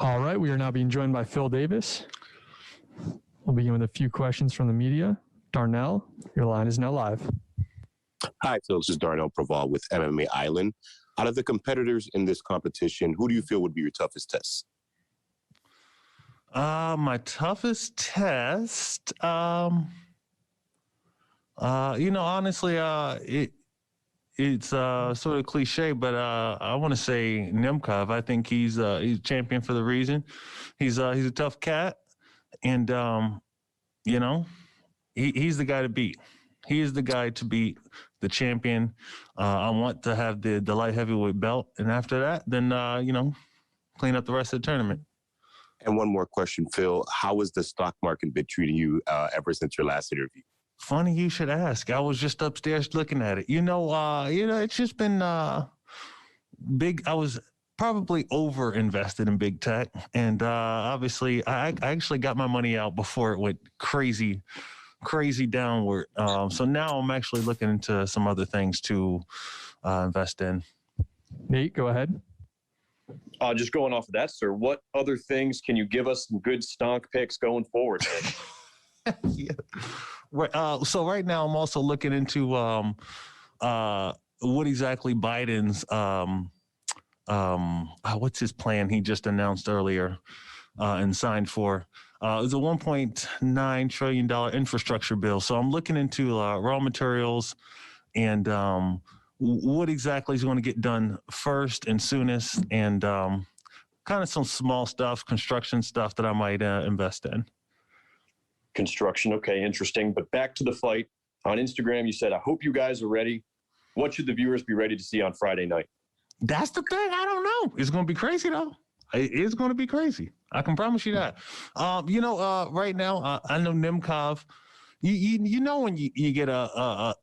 All right, we are now being joined by Phil Davis. We'll begin with a few questions from the media. Darnell, your line is now live. Hi, Phil. This is Darnell Praval with MMA Island. Out of the competitors in this competition, who do you feel would be your toughest test? My toughest test, honestly, it's sort of cliche, but I want to say Nemkov. I think he's a champion for the reason. He's a tough cat, and he's the guy to beat. He is the guy to beat, the champion. I want to have the light heavyweight belt, and after that, then clean up the rest of the tournament. And one more question, Phil. How has the stock market been treating you ever since your last interview? Funny you should ask. I was just upstairs looking at it. It's just been big. I was probably over invested in big tech, and obviously, I actually got my money out before it went crazy downward. So now I'm actually looking into some other things to invest in. Nate, go ahead. Just going off of that, sir, what other things can you give us some good stonk picks going forward? Yeah. So right now I'm also looking into what exactly Biden's what's his plan he just announced earlier and signed for. It's a $1.9 trillion infrastructure bill. So I'm looking into raw materials and what exactly is going to get done first and soonest, and kind of some small stuff, construction stuff that I might invest in. Construction, okay, interesting. But back to the fight. On Instagram, you said, I hope you guys are ready. What should the viewers be ready to see on Friday night? That's the thing. I don't know. It's going to be crazy, though. It's going to be crazy. I can promise you that. Right now, I know Nemkov. You know when you get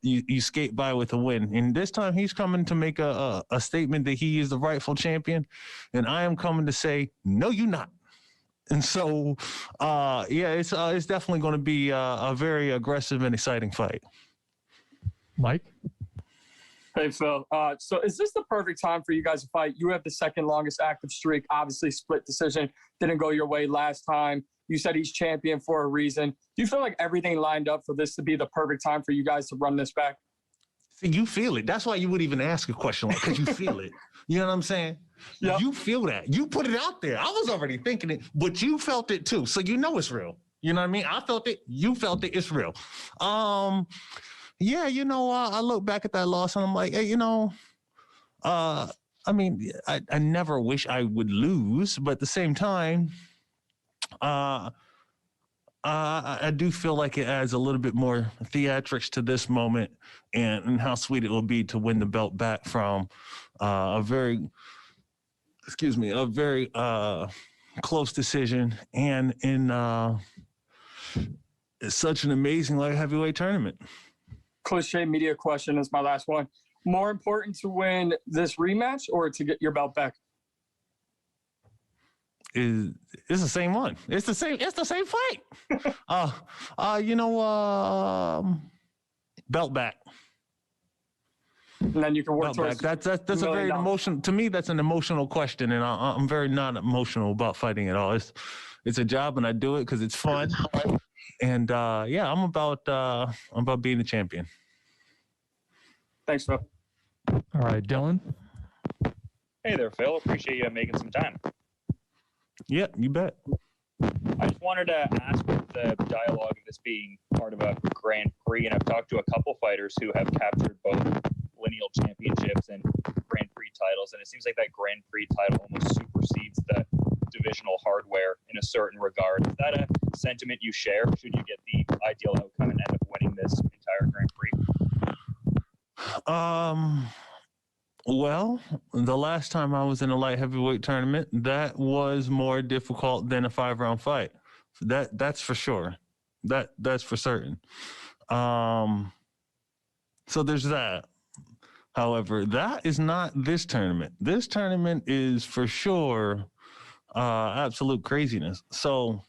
you skate by with a win, and this time he's coming to make a statement that he is the rightful champion, and I am coming to say no, you're not. And so, it's definitely going to be a very aggressive and exciting fight. Mike? Hey, Phil. So is this the perfect time for you guys to fight? You have the second longest active streak, obviously split decision. Didn't go your way last time. You said he's champion for a reason. Do you feel like everything lined up for this to be the perfect time for you guys to run this back? See, you feel it. That's why you would even ask a question like, because you feel it. You know what I'm saying? Yep. You feel that. You put it out there. I was already thinking it, but you felt it too. So you know it's real. You know what I mean? I felt it. You felt it. It's real. I look back at that loss and I'm like, hey, I never wish I would lose, but at the same time, I do feel like it adds a little bit more theatrics to this moment and how sweet it will be to win the belt back from a very close decision and in such an amazing light heavyweight tournament. Cliche media question is my last one. More important to win this rematch or to get your belt back? It's the same one. It's the same fight. Belt back. And then you can work belt towards back. That's a very emotional, to me, that's an emotional question. And I'm very not emotional about fighting at all. It's a job and I do it because it's fun. And I'm about being the champion. Thanks, Phil. All right, Dylan. Hey there, Phil. Appreciate you making some time. Yeah, you bet. I just wanted to ask with the dialogue of this being part of a Grand Prix, and I've talked to a couple fighters who have captured both lineal championships and Grand Prix titles, and it seems like that Grand Prix title almost supersedes the divisional hardware in a certain regard. Is that a sentiment you share? Should you get the ideal outcome and end up winning this entire Grand Prix? Well, the last time I was in a light heavyweight tournament, that was more difficult than a 5-round fight. That's for sure. That's for certain. So there's that. However, that is not this tournament. This tournament is for sure absolute craziness. So,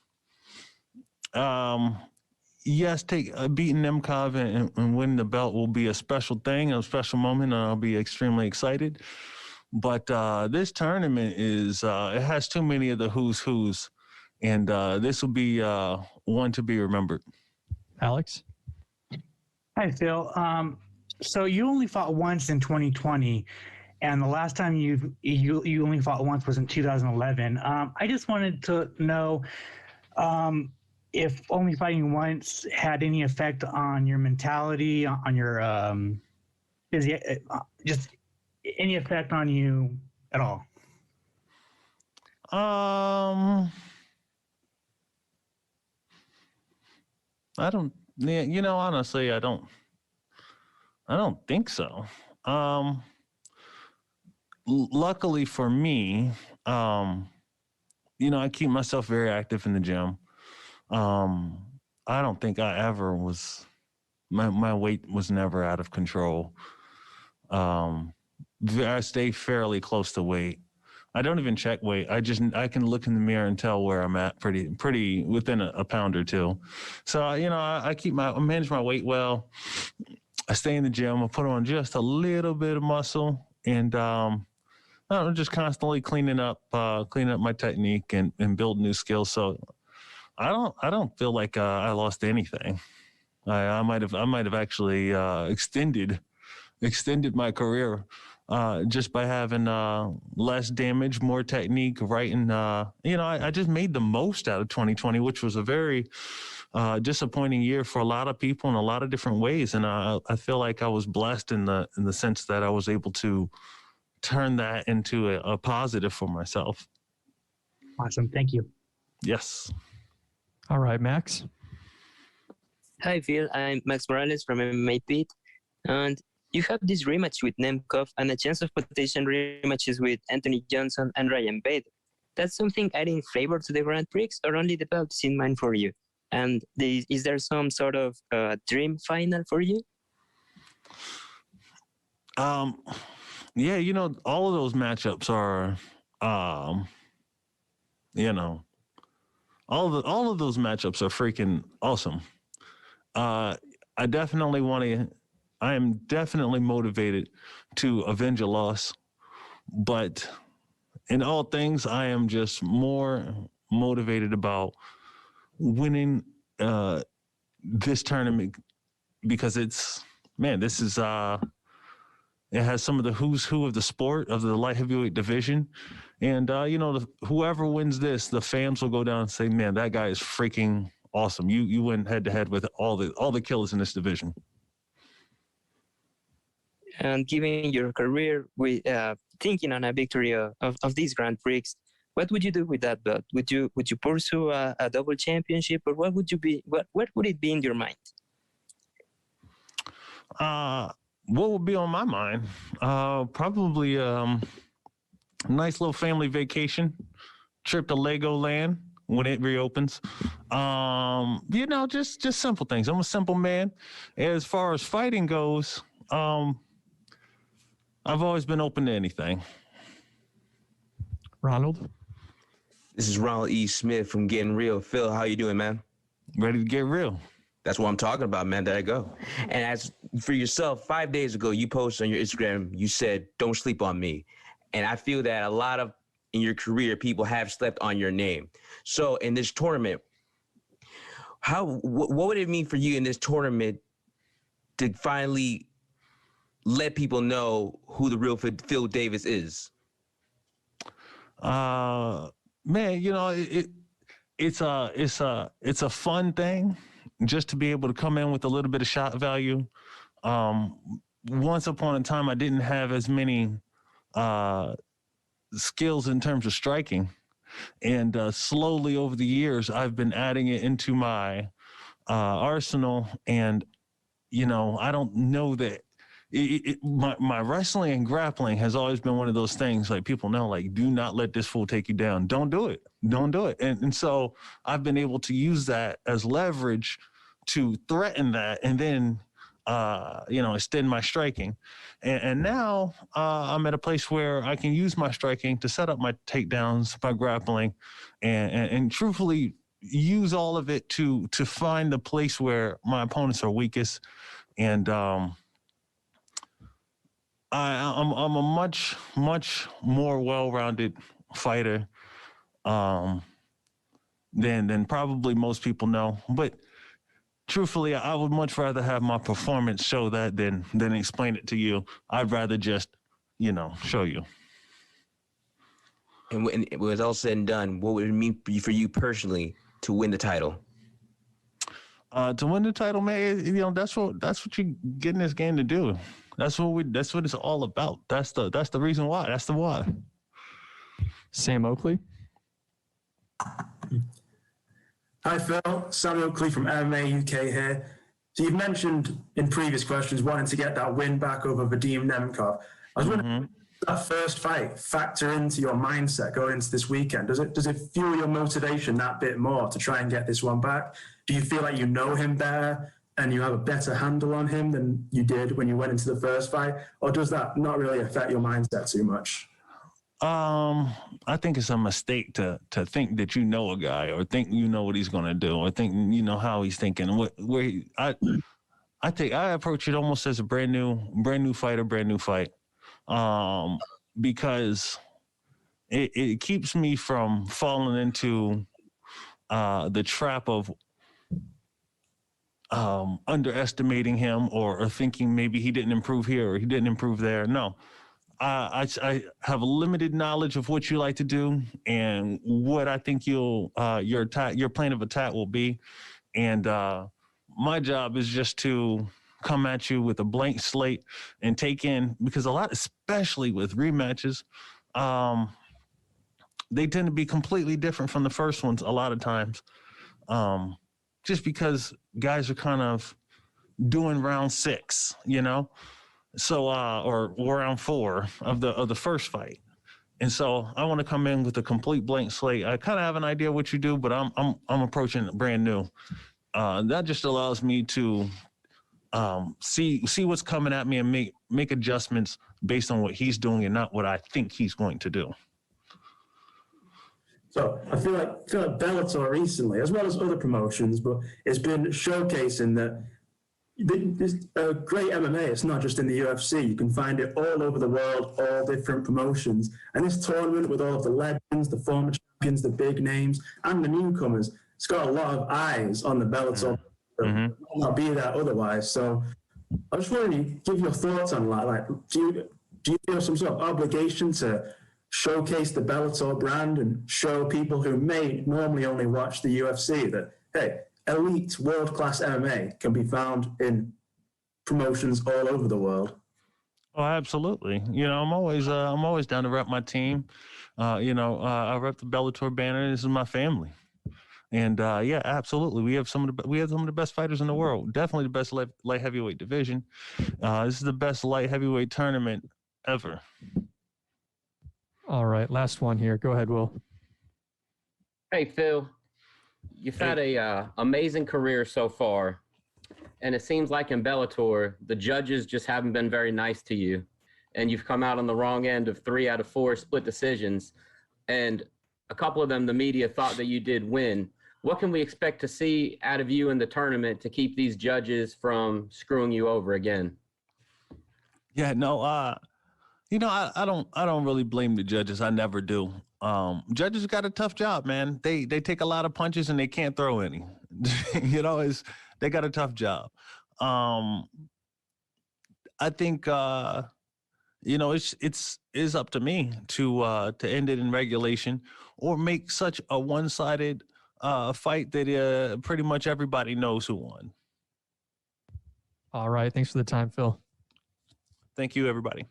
yes, beating Nemkov and winning the belt will be a special thing, a special moment, and I'll be extremely excited. But this tournament is it has too many of the who's, and this will be one to be remembered. Alex? Hi, Phil. So you only fought once in 2020, and the last time you only fought once was in 2011. I just wanted to know if only fighting once had any effect on your mentality, on your just any effect on you at all. I don't. You know, honestly, I don't think so. Luckily for me, you know, I keep myself very active in the gym. I don't think I ever was. My weight was never out of control. I stay fairly close to weight. I don't even check weight. I can look in the mirror and tell where I'm at pretty within a pound or two. So, you know, I manage my weight well. I stay in the gym. I put on just a little bit of muscle, and I'm just constantly cleaning up my technique and build new skills. So I don't feel like I lost anything. I might have actually extended my career just by having less damage, more technique, right? And you know, I just made the most out of 2020, which was a very disappointing year for a lot of people in a lot of different ways. And I feel like I was blessed in the sense that I was able to turn that into a positive for myself. Awesome. Thank you. Yes. All right, Max. Hi, Phil. I'm Max Morales from MMA Pit. And you have this rematch with Nemkov and a chance of potential rematches with Anthony Johnson and Ryan Bader. That's something adding flavor to the Grand Prix, or only the belts in mind for you? And is there some sort of dream final for you? Yeah, you know, all of those matchups are, you know, all of those matchups are freaking awesome. I am definitely motivated to avenge a loss, but in all things, I am just more motivated about winning this tournament because this is it has some of the who's who of the sport, of the light heavyweight division. And, you know, whoever wins this, the fans will go down and say, man, that guy is freaking awesome. You went head to head with all the killers in this division. And given your career, with thinking on a victory of these Grand Prix, what would you do with that belt? Would you pursue a double championship, or what would it be in your mind? What would be on my mind? Probably a nice little family vacation, trip to Legoland when it reopens. You know, just simple things. I'm a simple man. As far as fighting goes, I've always been open to anything. Ronald? This is Ronald E. Smith from Getting Real. Phil, how you doing, man? Ready to get real. That's what I'm talking about, man. There I go. And as for yourself, 5 days ago, you posted on your Instagram, you said, don't sleep on me. And I feel that a lot of, in your career, people have slept on your name. So in this tournament, what would it mean for you in this tournament to finally let people know who the real Phil Davis is? Man, you know, it's a fun thing just to be able to come in with a little bit of shot value. Once upon a time, I didn't have as many skills in terms of striking, and slowly over the years, I've been adding it into my arsenal. And you know, I don't know that my wrestling and grappling has always been one of those things, like, people know, like, do not let this fool take you down. Don't do it. And so I've been able to use that as leverage to threaten that, and then you know, extend my striking. And now I'm at a place where I can use my striking to set up my takedowns, my grappling, and truthfully use all of it to find the place where my opponents are weakest. And I'm a much more well-rounded fighter than probably most people know. But truthfully, I would much rather have my performance show that than explain it to you. I'd rather just, show you. And when it was all said and done, what would it mean for you personally to win the title? To win the title, man, that's what you get in this game to do. That's what it's all about. That's the reason why. That's the why. Sam Oakley. Hi, Phil. Sam Oakley from MMA UK here. So you've mentioned in previous questions wanting to get that win back over Vadim Nemkov. I was wondering, that first fight factor into your mindset going into this weekend? Does it fuel your motivation that bit more to try and get this one back? Do you feel like you know him better and you have a better handle on him than you did when you went into the first fight? Or does that not really affect your mindset too much? I think it's a mistake to think that you know a guy or think you know what he's going to do or think you know how he's thinking. I approach it almost as a brand new fighter, brand new fight. Because it keeps me from falling into the trap of underestimating him or thinking maybe he didn't improve here or he didn't improve there. No, I have a limited knowledge of what you like to do and what I think your plan of attack will be, and my job is just to come at you with a blank slate and take in, because especially with rematches, they tend to be completely different from the first ones a lot of times, just because guys are kind of doing round 6, so or round 4 of the first fight. And so I want to come in with a complete blank slate. I kind of have an idea what you do, but I'm approaching it brand new. That just allows me to see what's coming at me and make adjustments based on what he's doing and not what I think he's going to do. So I feel like Bellator recently, as well as other promotions, but it's been showcasing that there's great MMA. It's not just in the UFC. You can find it all over the world, all different promotions. And this tournament with all of the legends, the former champions, the big names, and the newcomers, it's got a lot of eyes on the Bellator. Might not be that otherwise. So I just wanted to give your thoughts on that. Like, do you feel some sort of obligation to showcase the Bellator brand and show people who may normally only watch the UFC that, hey, elite world-class MMA can be found in promotions all over the world? Oh, absolutely. I'm always down to rep my team. I rep the Bellator banner. This is my family. And yeah, absolutely. We have some of the best fighters in the world. Definitely the best light heavyweight division. This is the best light heavyweight tournament ever. All right, last one here. Go ahead, Will. Hey, Phil. You've had a amazing career so far, and it seems like in Bellator, the judges just haven't been very nice to you, and you've come out on the wrong end of 3 out of 4 split decisions, and a couple of them, the media thought that you did win. What can we expect to see out of you in the tournament to keep these judges from screwing you over again? Yeah, no, I don't really blame the judges. I never do. Judges got a tough job, man. They take a lot of punches and they can't throw any. They got a tough job. I think it's up to me to end it in regulation or make such a one-sided fight that pretty much everybody knows who won. All right. Thanks for the time, Phil. Thank you, everybody.